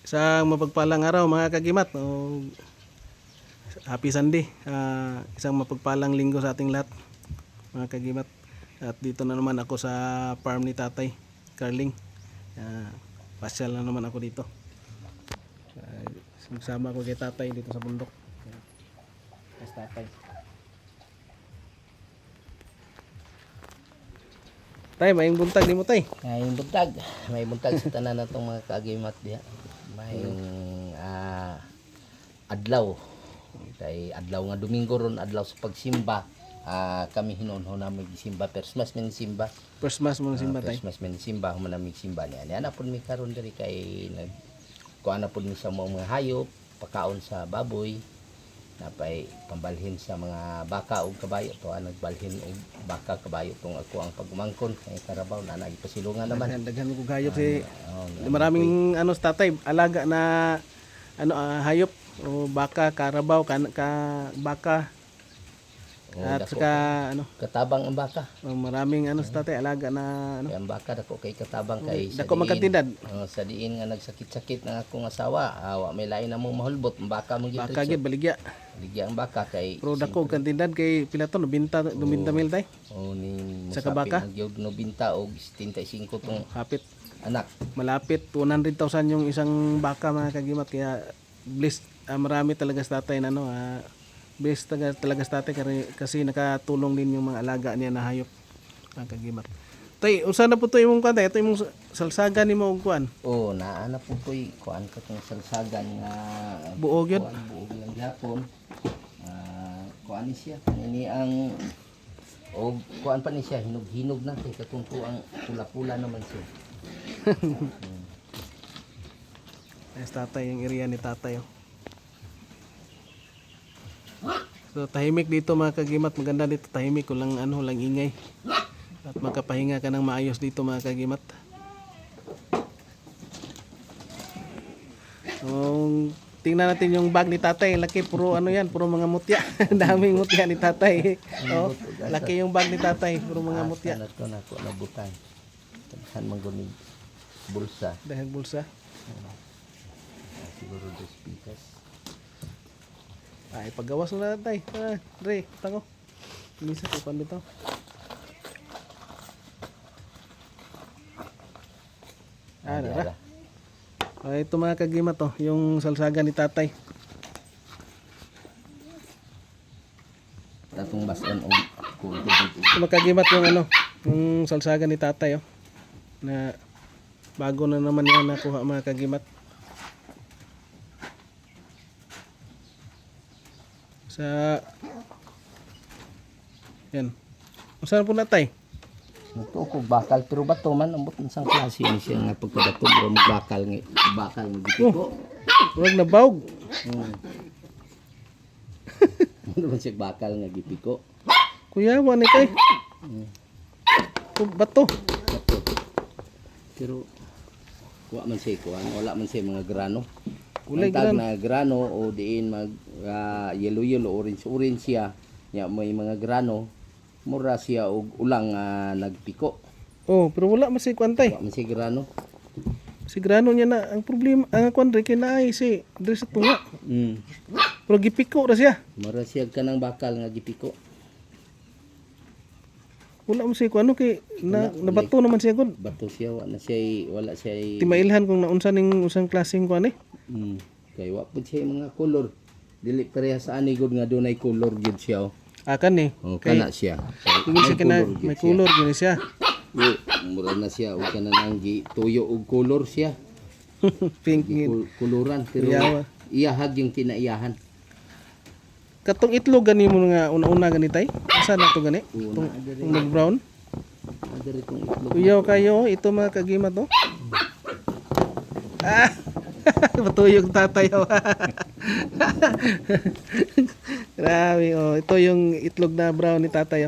Isang mapagpalang araw mga kagimat. Happy Sunday. Isang mapagpalang linggo sa ating lahat mga kagimat. At dito na naman ako sa farm ni Tatay Carling. Pasyal na naman ako dito. Sama ko kay Tatay dito sa bundok. Yes, Tatay. Tay, may buntag di mo tay. May buntag sa tanan natong mga kagimat diha. May adlaw. Kay adlaw nga Domingo ron, adlaw sa pagsimba. Kami hinunho na magsimba first mass men simba. First mass mo simba tay. First mass men simba human na simba niya. Ana pud mi karon diri kay kuan na pud mi sa mga hayop, pakaon sa baboy. Napay pambalhin sa mga baka o kabayo to nagbalhin og baka kabayo tong ako ang pagumangkon kay karabaw na nagipasilungan naman daghan ko hayop si maraming Tatay alaga na hayop o baka karabaw baka at saka katabang ang baka maraming Tatay alaga na kay ang baka dako kay katabang kay dako magkatindad sa diin nga nagsakit-sakit ng akong asawa wa may lain na mong mahulbot ang baka mo baka gid baligya ang baka kay pero dako kantindad kay pila to 90 mil tay ni sa kabaka nagyod 90 og 75 tong hapit anak malapit 100,000 yung isang baka mga kagimat kaya blessed marami talaga sa Tatay na blessed talaga sa Tatay kasi nakatulong din yung mga alaga niya na hayop mga kagimat. Tay, unsa na po to imong kuan tay? Ito imong salsagan nimo og kuan. Naana po to'y kuan ka tong salsagan nga buog yun. Buog lang gyapon. Kuan ni siya kanini ang kuan pa ni siya hinog-hinog na kay katong ang pula-pula naman siya. Yes, Tatay yung area ni Tatay. So tahimik dito mga kagimat, maganda dito tahimik, walang lang ingay. At makapahinga ka ng maayos dito mga kagimat. Tingnan natin yung bag ni Tatay, laki puro yan, puro mga mutya. Daming mutya ni Tatay. Laki yung bag ni Tatay, puro mga mutya. Ito na ko nabutan. Taghan man guni bulsa. Dahil bulsa. Siguro 2 pitas. Ay, paggawas na Tatay. Dre, tango. Misa ko pan bitaw. Dara. Ito mga kagimat yung salsagan ni Tatay. Tatong basan og Ito mga kagimat yung salsagan ni Tatay na bago na naman yan nakuha mga kagimat. Yan. Saan po Tatay? Ito ko bakal pero bato man ambot sang klase ni siya nga pagkadato bro magbakal nga gipiko. Wag na bawg. Ano man siya bakal nga gipiko. Kuya wa ni tay. Bato. Pero kuha man siya wala man siya mga grano. Kulay na grano o diin mag yellow orange siya. Nya may mga grano mura siya og ulang nagpiko. Pero wala man si kwantay. Wala man si grano. Si grano niya na ang problema ang kwan kay naay si diri sa tunga. Pero gipiko ra siya. Mura siya kanang bakal nga gipiko. Wala man si kwan kay nabato naman siya gud. Bato siya wala siya timailhan kung naunsa ning usang klaseng kwan Kay wa pud siya mga color. Dili parehas sa ani gud nga dunay color gid siya. Akan ni. Kana siya. Ingin siya kana may color gini siya. Mura na siya og kana nang tuyo og color siya. Pink kuluran pero iyahag yung kinaiyahan. Katong itlog gani mo nga una-una gani tay? Asa na to gani? Itong nag-brown. Adiri tong itlog. Kuyaw kayo ito mga kagimat Matuyog Tatay. Grabe ito yung itlog na brown ni Tatay.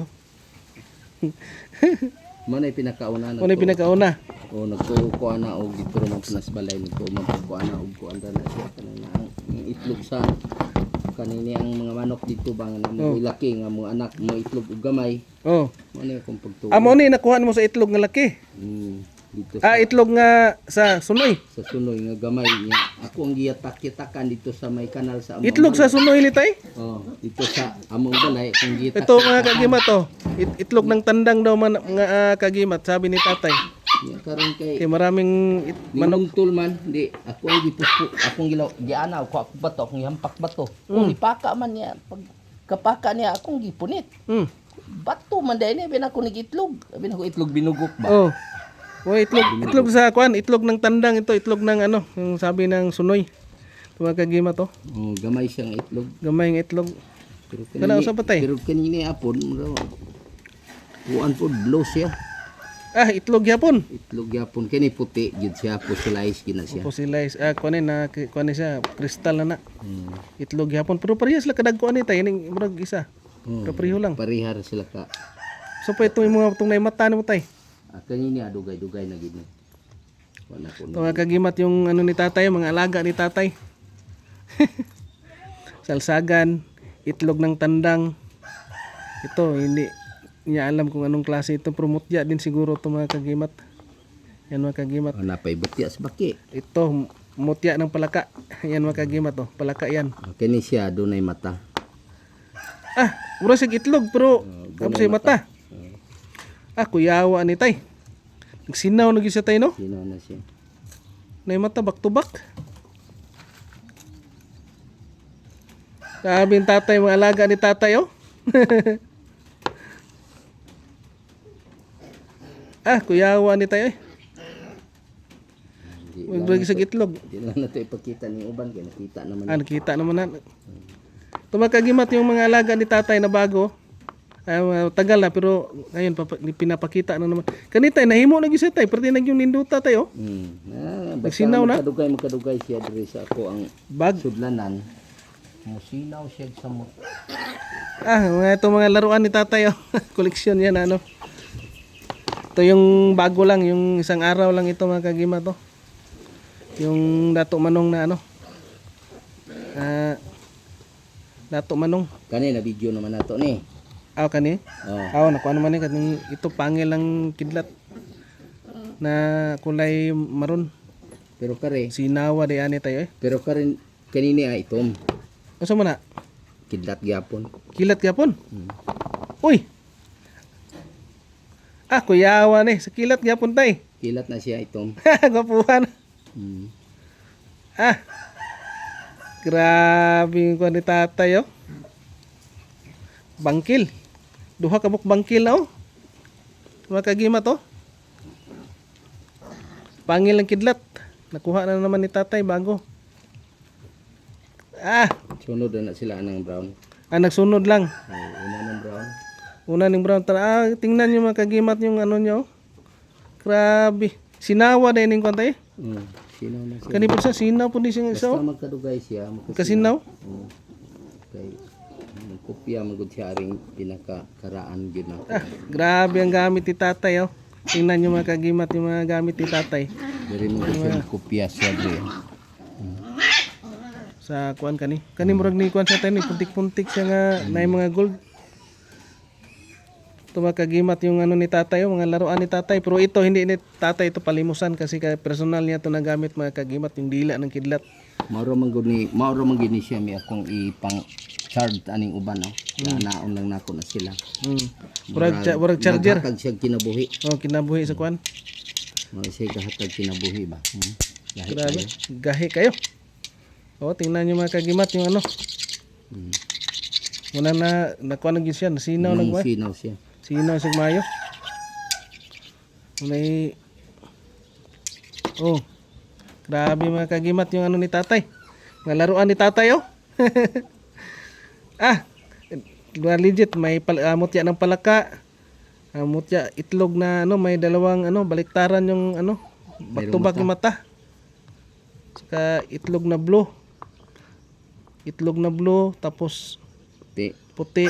Manay pinakauna na. Manay pinakauna. Nagkukuha na og dito man sa balay nito magkukuha na og kuan na siya kanang ang itlog sa kanini ang mga manok dito bang na mo laki nga mo anak mo itlog og gamay. Manay akong pagtuo. Amo ni nakuha mo sa itlog nga laki. dito Itlog nga sa sunoy. sa sunoy nga gamay niya. Ako ang giyatak-yatakan dito sa may kanal sa among Itlog sa sunoy ni tay. Oh, dito sa among balay akong giyatak. Ito mga kagimat oh. Itlog ng tandang daw man mga kagimat sabi ni tatay. Karon kay Kay maraming manong tul man, di ako ang gipuspo, akong giana ako bato, akong gihampak bato. Kung ipaka man niya, pag kapaka niya akong gipunit. Bato man dai niya bin ako nagitlog. Bin ako itlog binugok ba? Oh. Oh, itlog sa kwan, itlog ng tandang ito, itlog ng ano, yung sabi ng sunoy. Ito mga kagimat oh. Oh, gamay siyang itlog. Gamay ng itlog. Pero Kana usa pa tay? Pero kanina apon mo kuan po blow siya. Itlog yapon. Itlog yapon kini puti gyud siya, fossilized gina siya. Fossilized. Kuan na kuan siya, kristal na. Itlog yapon pero parehas la kadag kuan ni tay ning murag isa. Kapareho lang. Parihar sila ka. So pa itong mga itong naimata mo tay. Kanina dugay-dugay na gid. Wala ko. Ito nga kagimat yung ano ni tatay, mga alaga ni tatay. Salsagan, itlog ng tandang. Ito, hindi niya alam kung anong klase ito. Promotya din siguro ito mga kagimat. Yan mga kagimat. Napay butya sa baki. Ito, mutya ng palaka. Yan mga kagimat oh. Palaka yan. Kini siya dunay mata. Mura sig itlog pero kapag siya mata. Kuyawa ni tay. Nagsinaw na siya tay no? Sino na siya? Nay mata back to back. Sabi ng tatay, mga alaga ni tatay oh. Kuyawa ni tayo eh. Magbagi sa itlog. Di na nato ipakita ni uban kay nakita naman. Nakita naman na. Tumakagimat yung mga alaga ni tatay na bago. Tagal na pero ngayon pinapakita na naman. Kanita nahimo na gyud tay, perti yung ninduta tayo. Nagsinaw na. Makadugay siya diri sa ako ang Bag. sudlanan. Musinaw siya sa mo. Mga laruan ni tatay oh. Koleksyon yan ano. Ito yung bago lang, yung isang araw lang ito mga kagimat to. Yung dato manong na ano. Dato manong. Kani na video naman nato ni. Kani? Nakuha naman ni kaning ito pangil lang kidlat na kulay maroon. Pero kare, Sinawa di ani tayo eh. pero kare kanini itom. Asa man na? Kidlat gyapon. Kilat gyapon. Uy. Kuyawa ni sa kilat gyapon tay. Kilat na siya itom. Gwapuhan. Grabe yung kuha ni tatay oh. Bangkil. Duha ka buk bangkil na oh. Mga kagimat oh. Pangil ang kidlat. Nakuha na naman ni tatay bago. Sunod na sila ng brown. Nagsunod lang. Una ng brown. Una ng brown. Tingnan nyo mga kagimat yung ano nyo. Grabe. Sinawa na yun yung kanta eh. Sinaw na siya. Kani po sa sinaw po di siya isa Basta oh. magkadugay siya. Kasinaw. Kay kopya magud siya ring pinakakaraan gyud na. Grabe ang gamit ni tatay oh. Tingnan nyo mga kagimat yung mga gamit ni tatay. Diri mo siya kopya siya diri. Sa kuan kani. Kani murag ni kuan sa tayo ni puntik-puntik siya nga na mga gold. Ito mga kagimat yung ano ni tatay, mga laruan ni tatay. Pero ito hindi ni tatay ito palimusan kasi personal niya ito nagamit mga kagimat yung dila ng kidlat. Mauro man gini siya mi akong ipang charge aning uban no. Naon lang nako na sila. Murag charger. Hatag siya kinabuhi. Kinabuhi sa kuan. Mao siya kahatag kinabuhi ba. Grabe. Gahi kayo. Tingnan niyo mga kagimat yung ano. Una na nakuha na siya, nasinaw na ba? Sinaw siya. Sinaw sa mayo. May grabe mga kagimat yung ano ni tatay. Mga laruan ni tatay oh. Legit may mutya ng palaka. Mutya itlog na ano, may dalawang ano, baliktaran yung ano, back to back yung mata. Saka itlog na blue. Itlog na blue tapos puti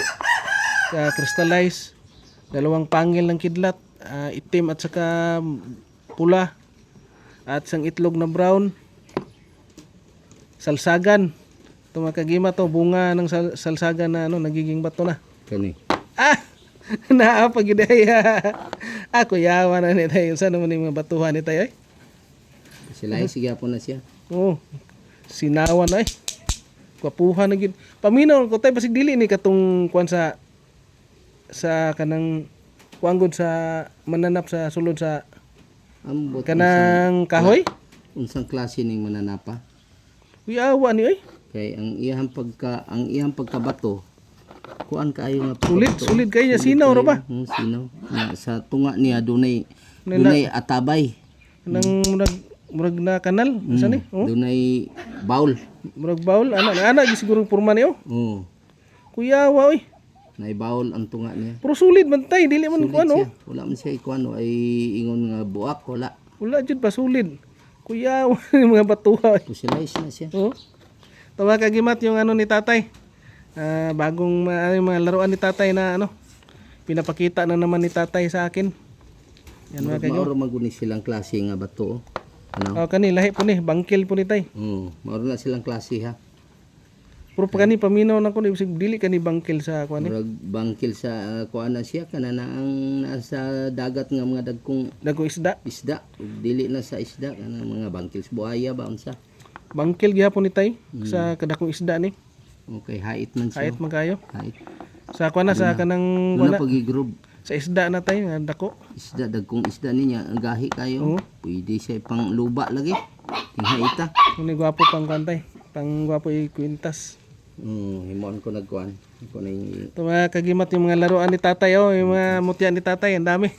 crystallize, dalawang pangil ng kidlat, itim at saka pula, at isang itlog na brown, salsagan. Ito mga kagimat to, bunga ng salsagan na ano, nagiging bato na. Kani. Naapagidaya. Ako yawa na ni tayo. Saan naman yung mga batuhan ni tayo? Sila sige po na siya. Oo. Sinawan ay. Kwapuhan na gid. Paminaw ko tayo basig dili ni katong kuan sa kanang kuanggod sa mananap sa sulod sa Ambot kanang kahoy. unsang klase ning mananapa. Yawa ni ay. Kay ang iyang pagkabato kuan kaayo nga Sulit kay niya sinaw ra ba? Sinaw. Nga, sa tunga niya dunay Nila- dunay atabay. Nang murag na kanal. Asa ni? Oh. Dunay baul. Murag bawl ana gi siguro porma niyo. Oh. Kuyawa oy. Nay baul ang tunga niya. Pero sulit man tay dili man Sulit kuan oh. siya. Wala man siya ikuan ay ingon nga buak wala. Wala jud pa sulit. Kuyawa yung mga batuha. Pusilay na siya. Oh. Tawa kagimat yung ano ni tatay. Bagong yung mga laruan ni tatay na ano. Pinapakita na naman ni tatay sa akin. Yan mga kagimat. Mauro maguni silang klase nga bato. Ano? Oh, kani lahi po ni bangkil po ni tay. Mauro na silang klase ha. Pero pa kani paminaw na ko ibig dili kani bangkil sa kuan ni. Murag bangkil sa kuan na siya kana na ang nasa dagat nga mga dagkong Dago isda. isda. Ug dili na sa isda kana mga bangkil sa buhaya ba unsa. Bangkil gyapon ni tay sa kadakong isda ni. Okay, hait man siya. Kahit magkayo. Hait. Sa kuan na sa kanang Wala wala pag-groove. sa isda na tay nga dako. Isda dagkong isda niya ang gahi kayo. Oo. Pwede siya pang luba lagi. Tinghaita. Kuni gwapo pang kuan tay. Pang gwapo i kwintas. Himon ko nagkuan. Ko na yung Ito mga kagimat yung mga laruan ni tatay oh, yung mga mutya ni tatay, ang dami.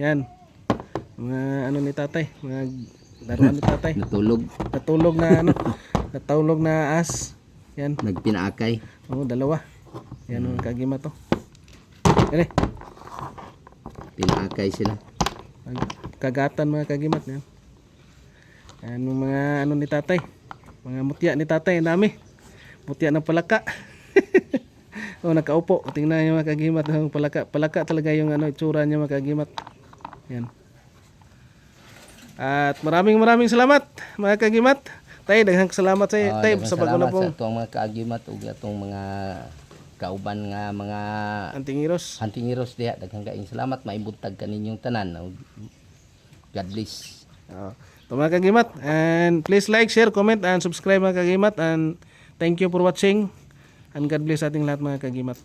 Yan. Mga ano ni tatay, mga laruan ni tatay. natulog, Natulog na ano, natulog na as. Yan. nagpinaakay. Oh, dalawa. Yan mga kagimat to. Yan eh. Pinaakay sila. Kagatan mga kagimat yan. Yan yung mga ano ni tatay. Mga mutya ni tatay, ang dami. Mutya ng palaka. Oh, nakaupo. Tingnan niyo mga kagimat ng palaka. Palaka talaga yung ano, itsura niya mga kagimat. Yan. At maraming salamat mga kagimat. Tay, daghang salamat sa tay sa paguna Salamat po. sa itong mga kaagimat ug atong mga kauban nga mga Antingiros. huntingiros diha. Daghang kaayong salamat maibuntag kaninyong tanan. God bless. Ito mga kagimat. And please like, share, comment, and subscribe mga kagimat. And thank you for watching. And God bless ating lahat mga kagimat.